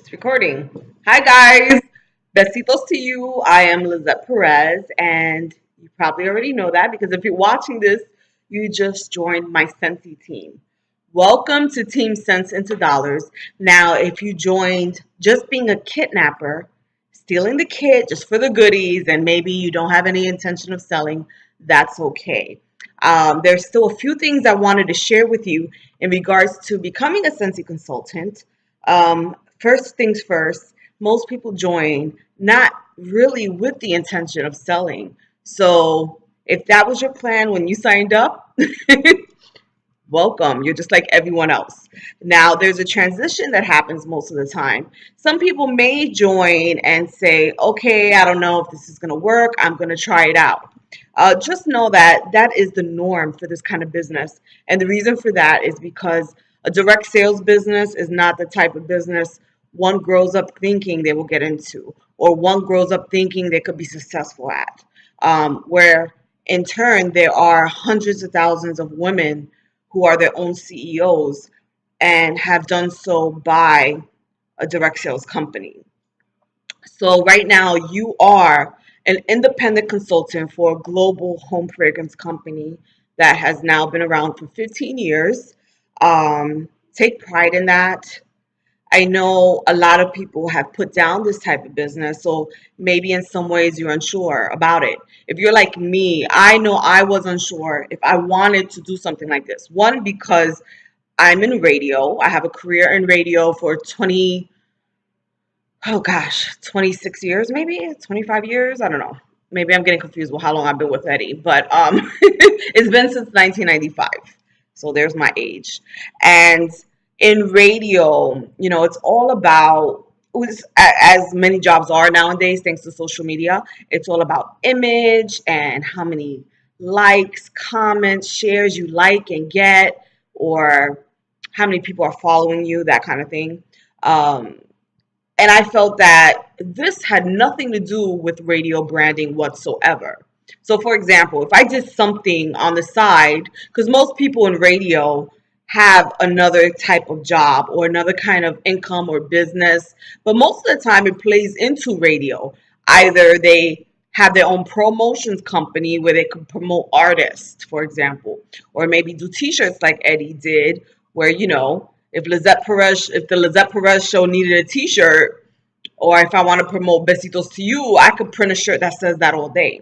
It's recording. Hi guys, besitos to you. I am Lizzette Perez, and you probably already know that because if you're watching this, you just joined my Scentsy team. Welcome to Team Cents into Dollars. Now, if you joined just being a kidnapper, stealing the kit just for the goodies, and maybe you don't have any intention of selling, that's okay. There's still a few things I wanted to share with you in regards to becoming a Scentsy consultant. First things first, most people join not really with the intention of selling. So if that was your plan when you signed up, welcome. You're just like everyone else. Now, there's a transition that happens most of the time. Some people may join and say, okay, I don't know if this is going to work. I'm going to try it out. Just know that that is the norm for this kind of business. And the reason for that is because a direct sales business is not the type of business one grows up thinking they will get into, or one grows up thinking they could be successful at. Where in turn, there are hundreds of thousands of women who are their own CEOs and have done so by a direct sales company. So right now you are an independent consultant for a global home fragrance company that has now been around for 15 years. Take pride in that. I know a lot of people have put down this type of business, so maybe in some ways you're unsure about it. If you're like me, I know I was unsure if I wanted to do something like this. One, because I'm in radio. I have a career in radio for 26 years, maybe 25 years. I don't know. Maybe I'm getting confused with how long I've been with Eddie, but it's been since 1995. So there's my age. And in radio, it's all about, as many jobs are nowadays, thanks to social media, it's all about image and how many likes, comments, shares you like and get, or how many people are following you, that kind of thing. And I felt that this had nothing to do with radio branding whatsoever. So, for example, if I did something on the side, because most people in radio have another type of job or another kind of income or business, but most of the time it plays into radio. Either they have their own promotions company where they could promote artists, for example, or maybe do t-shirts like Eddie did, where, if the Lizzette Perez show needed a t-shirt, or if I want to promote Besitos to You, I could print a shirt that says that all day.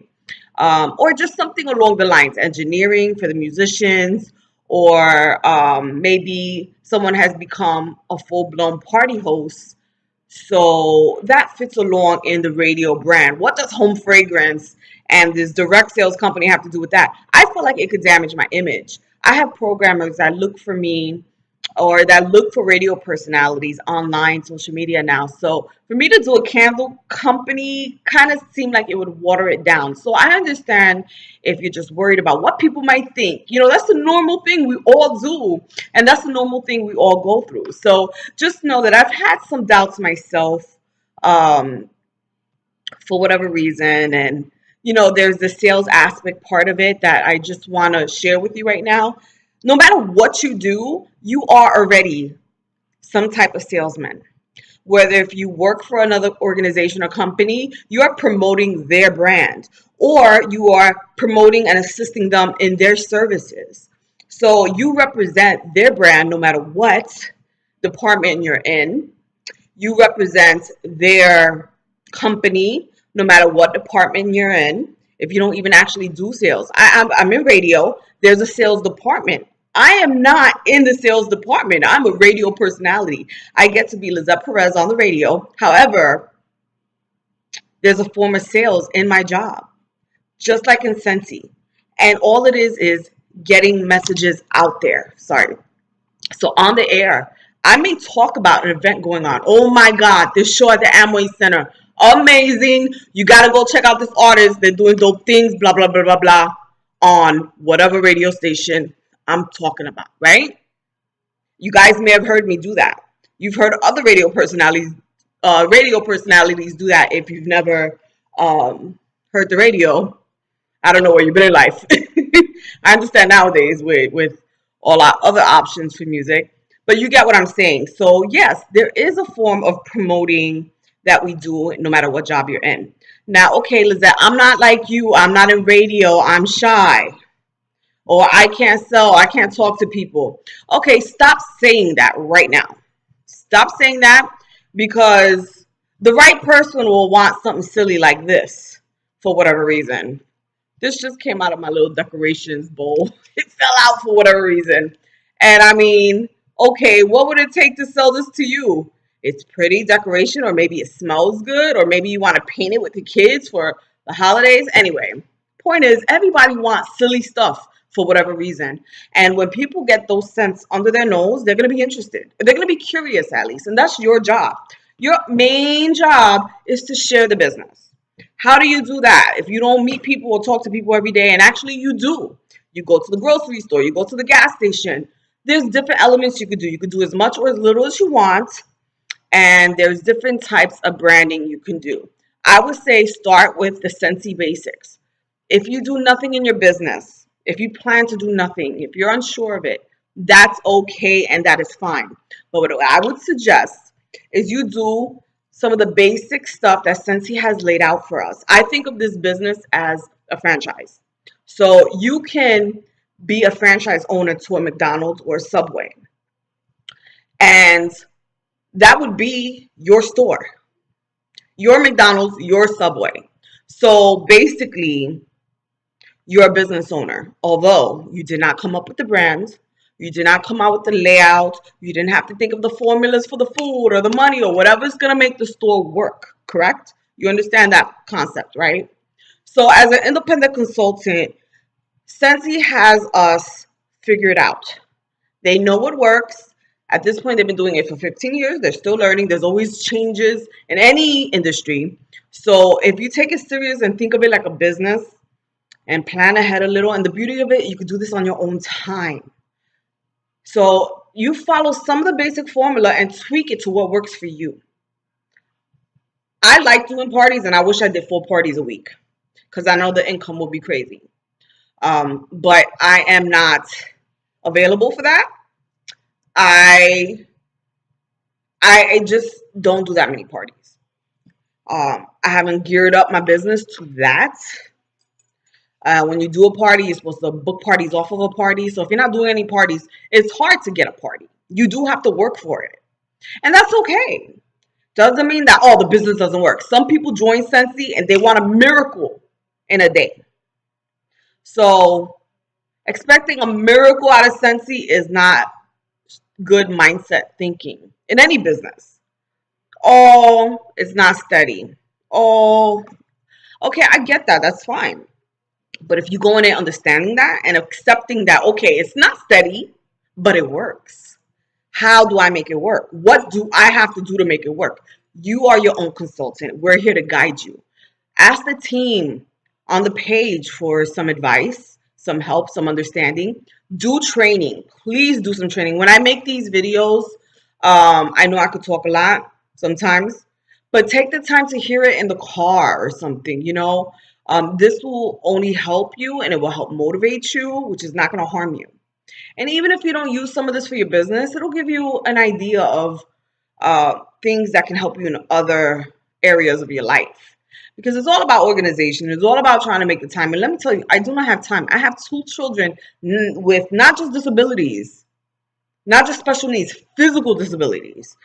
Or just something along the lines, engineering for the musicians, or maybe someone has become a full-blown party host. So that fits along in the radio brand. What does home fragrance and this direct sales company have to do with that? I feel like it could damage my image. I have programmers that look for me, or that look for radio personalities online, social media now. So for me to do a candle company kind of seemed like it would water it down. So I understand if you're just worried about what people might think. That's the normal thing we all do. And that's the normal thing we all go through. So just know that I've had some doubts myself, for whatever reason. And, there's the sales aspect part of it that I just want to share with you right now. No matter what you do, you are already some type of salesman. Whether if you work for another organization or company, you are promoting their brand, or you are promoting and assisting them in their services. So you represent their brand no matter what department you're in. You represent their company no matter what department you're in. If you don't even actually do sales, I'm in radio. There's a sales department. I am not in the sales department. I'm a radio personality. I get to be Lizzette Perez on the radio. However, there's a form of sales in my job, just like in Scentsy. And all it is getting messages out there. Sorry. So on the air, I may talk about an event going on. Oh my God, this show at the Amway Center. Amazing. You got to go check out this artist. They're doing dope things, blah, blah, blah, blah, blah, on whatever radio station I'm talking about, right? You guys may have heard me do that. You've heard other radio personalities do that. If you've never heard the radio, I don't know where you've been in life. I understand nowadays with all our other options for music, But you get what I'm saying. So yes, there is a form of promoting that we do no matter what job you're in. Now, okay, Lizette, I'm not like you. I'm not in radio. I'm shy. Or I can't sell. I can't talk to people. Okay, stop saying that right now. Stop saying that, because the right person will want something silly like this for whatever reason. This just came out of my little decorations bowl. It fell out for whatever reason. And I mean, okay, what would it take to sell this to you? It's pretty decoration, or maybe it smells good, or maybe you want to paint it with the kids for the holidays. Anyway, point is, everybody wants silly stuff for whatever reason. And when people get those scents under their nose, they're going to be interested. They're going to be curious, at least. And that's your job. Your main job is to share the business. How do you do that if you don't meet people or talk to people every day? And actually, you do. You go to the grocery store, you go to the gas station. There's different elements you could do. You could do as much or as little as you want. And there's different types of branding you can do. I would say start with the Scentsy basics. If you do nothing in your business, if you plan to do nothing, if you're unsure of it, that's okay and that is fine. But what I would suggest is you do some of the basic stuff that Scentsy has laid out for us. I think of this business as a franchise. So you can be a franchise owner to a McDonald's or a Subway. And that would be your store, your McDonald's, your Subway. So basically, you're a business owner. Although you did not come up with the brand, you did not come out with the layout, you didn't have to think of the formulas for the food or the money or whatever's going to make the store work, correct? You understand that concept, right? So as an independent consultant, Scentsy has us figured out. They know what works. At this point, they've been doing it for 15 years. They're still learning. There's always changes in any industry. So if you take it serious and think of it like a business and plan ahead a little, and the beauty of it, you can do this on your own time. So you follow some of the basic formula and tweak it to what works for you. I like doing parties, and I wish I did 4 parties a week because I know the income will be crazy. But I am not available for that. I just don't do that many parties. I haven't geared up my business to that. When you do a party, you're supposed to book parties off of a party. So if you're not doing any parties, it's hard to get a party. You do have to work for it. And that's okay. Doesn't mean that, oh, the business doesn't work. Some people join Scentsy and they want a miracle in a day. So expecting a miracle out of Scentsy is not good mindset thinking in any business. Oh, it's not steady. Oh, okay, I get that. That's fine. But if you go in there understanding that and accepting that, okay, it's not steady, but it works. How do I make it work? What do I have to do to make it work? You are your own consultant. We're here to guide you. Ask the team on the page for some advice, some help, some understanding. Do training. Please do some training. When I make these videos, I know I could talk a lot sometimes, but take the time to hear it in the car or something, This will only help you and it will help motivate you, which is not going to harm you. And even if you don't use some of this for your business, it'll give you an idea of things that can help you in other areas of your life. Because it's all about organization. It's all about trying to make the time. And let me tell you, I do not have time. I have 2 children with not just disabilities, not just special needs, physical disabilities.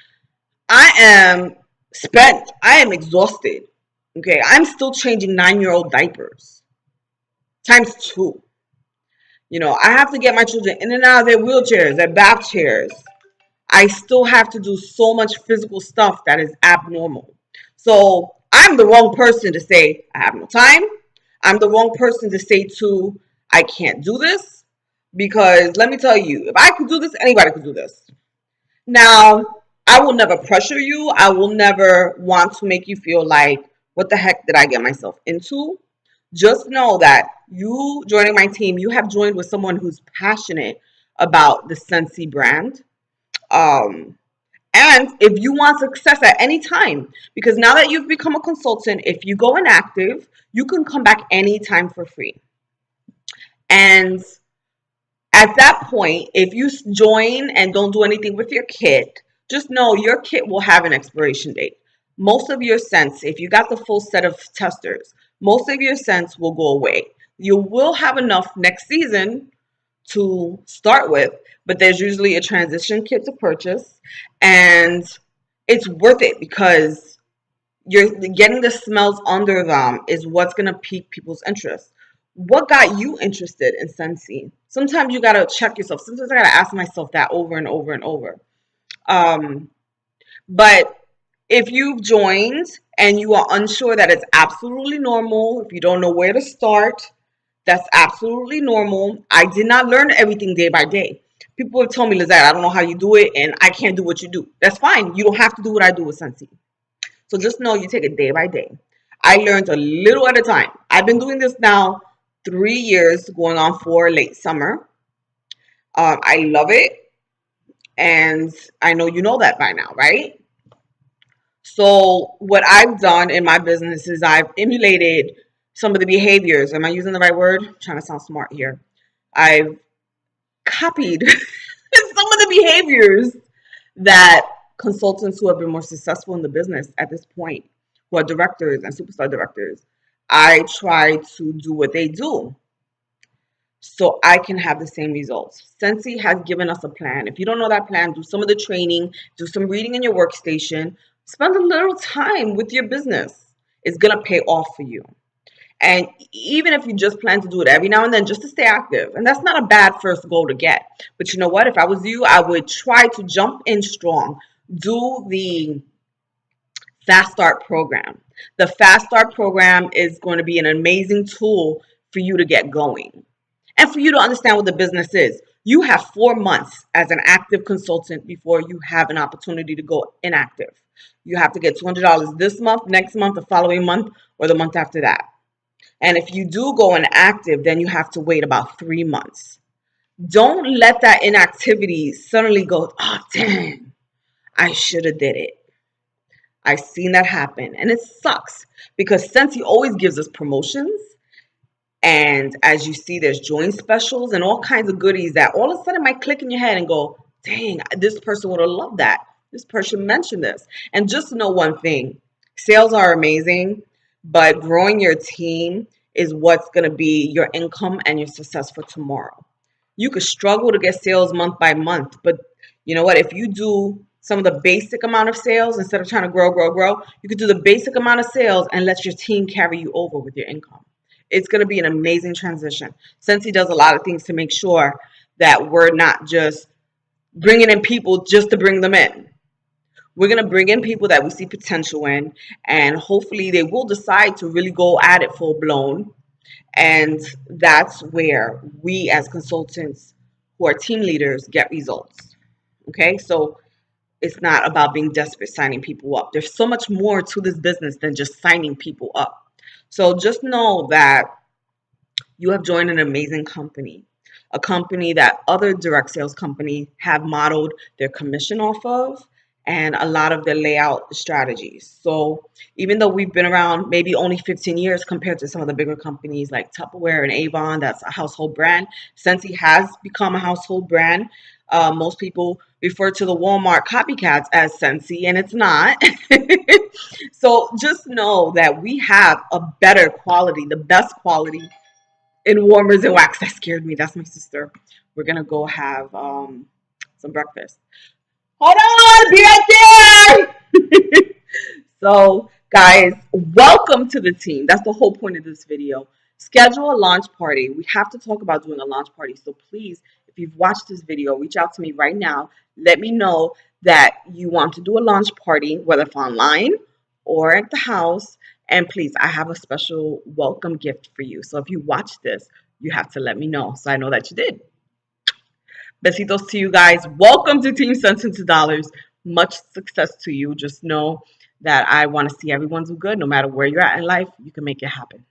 I am spent. I am exhausted. Okay, I'm still changing 9-year-old diapers times 2. I have to get my children in and out of their wheelchairs, their bath chairs. I still have to do so much physical stuff that is abnormal. So I'm the wrong person to say I have no time. I'm the wrong person to say to I can't do this, because let me tell you, if I could do this, anybody could do this. Now, I will never pressure you. I will never want to make you feel like, what the heck did I get myself into? Just know that you joining my team, you have joined with someone who's passionate about the Scentsy brand. And if you want success at any time, because now that you've become a consultant, if you go inactive, you can come back anytime for free. And At that point, if you join and don't do anything with your kit, just know your kit will have an expiration date. Most of your scents, if you got the full set of testers, most of your scents will go away. You will have enough next season to start with, but there's usually a transition kit to purchase, and it's worth it because you're getting the smells under them is what's going to pique people's interest. What got you interested in Scentsy? Sometimes you got to check yourself. Sometimes I got to ask myself that over and over and over. Um, but if you've joined and you are unsure, that it's absolutely normal. If you don't know where to start, that's absolutely normal. I did not learn everything day by day. People have told me, Lizzette, I don't know how you do it, and I can't do what you do. That's fine. You don't have to do what I do with Scentsy. So just know you take it day by day. I learned a little at a time. I've been doing this now 3 years, going on 4 late summer. I love it, and I know you know that by now, right? So what I've done in my business is I've emulated some of the behaviors. Am I using the right word? I'm trying to sound smart here. I've copied some of the behaviors that consultants who have been more successful in the business at this point, who are directors and superstar directors, I try to do what they do so I can have the same results. Scentsy has given us a plan. If you don't know that plan, do some of the training, do some reading in your workstation, spend a little time with your business. It's going to pay off for you. And even if you just plan to do it every now and then, just to stay active. And that's not a bad first goal to get. But you know what? If I was you, I would try to jump in strong. Do the Fast Start program. The Fast Start program is going to be an amazing tool for you to get going and for you to understand what the business is. You have 4 months as an active consultant before you have an opportunity to go inactive. You have to get $200 this month, next month, the following month, or the month after that. And if you do go inactive, then you have to wait about 3 months. Don't let that inactivity suddenly go, oh, dang, I should have did it. I've seen that happen. And it sucks because Scentsy always gives us promotions. And as you see, there's join specials and all kinds of goodies that all of a sudden might click in your head and go, dang, this person would have loved that. This person mentioned this. And just know one thing, sales are amazing, but growing your team is what's going to be your income and your success for tomorrow. You could struggle to get sales month by month, but you know what? If you do some of the basic amount of sales instead of trying to grow, you could do the basic amount of sales and let your team carry you over with your income. It's going to be an amazing transition. Scentsy does a lot of things to make sure that we're not just bringing in people just to bring them in. We're going to bring in people that we see potential in, and hopefully they will decide to really go at it full blown. And that's where we as consultants who are team leaders get results. Okay, so it's not about being desperate signing people up. There's so much more to this business than just signing people up. So just know that you have joined an amazing company, a company that other direct sales companies have modeled their commission off of and a lot of their layout strategies. So even though we've been around maybe only 15 years compared to some of the bigger companies like Tupperware and Avon, that's a household brand, Scentsy has become a household brand. Most people refer to the Walmart copycats as Scentsy, and it's not. So just know that we have a better quality, the best quality in warmers and wax. That scared me. That's my sister. We're gonna go have some breakfast. Hold on, be right there. So, guys, welcome to the team. That's the whole point of this video. Schedule a launch party. We have to talk about doing a launch party. So please, if you've watched this video, reach out to me right now. Let me know that you want to do a launch party, whether it's online or at the house. And please, I have a special welcome gift for you. So if you watch this, you have to let me know so I know that you did. Besitos to you guys. Welcome to Team Cents into Dollars. Much success to you. Just know that I want to see everyone do good. No matter where you're at in life, you can make it happen.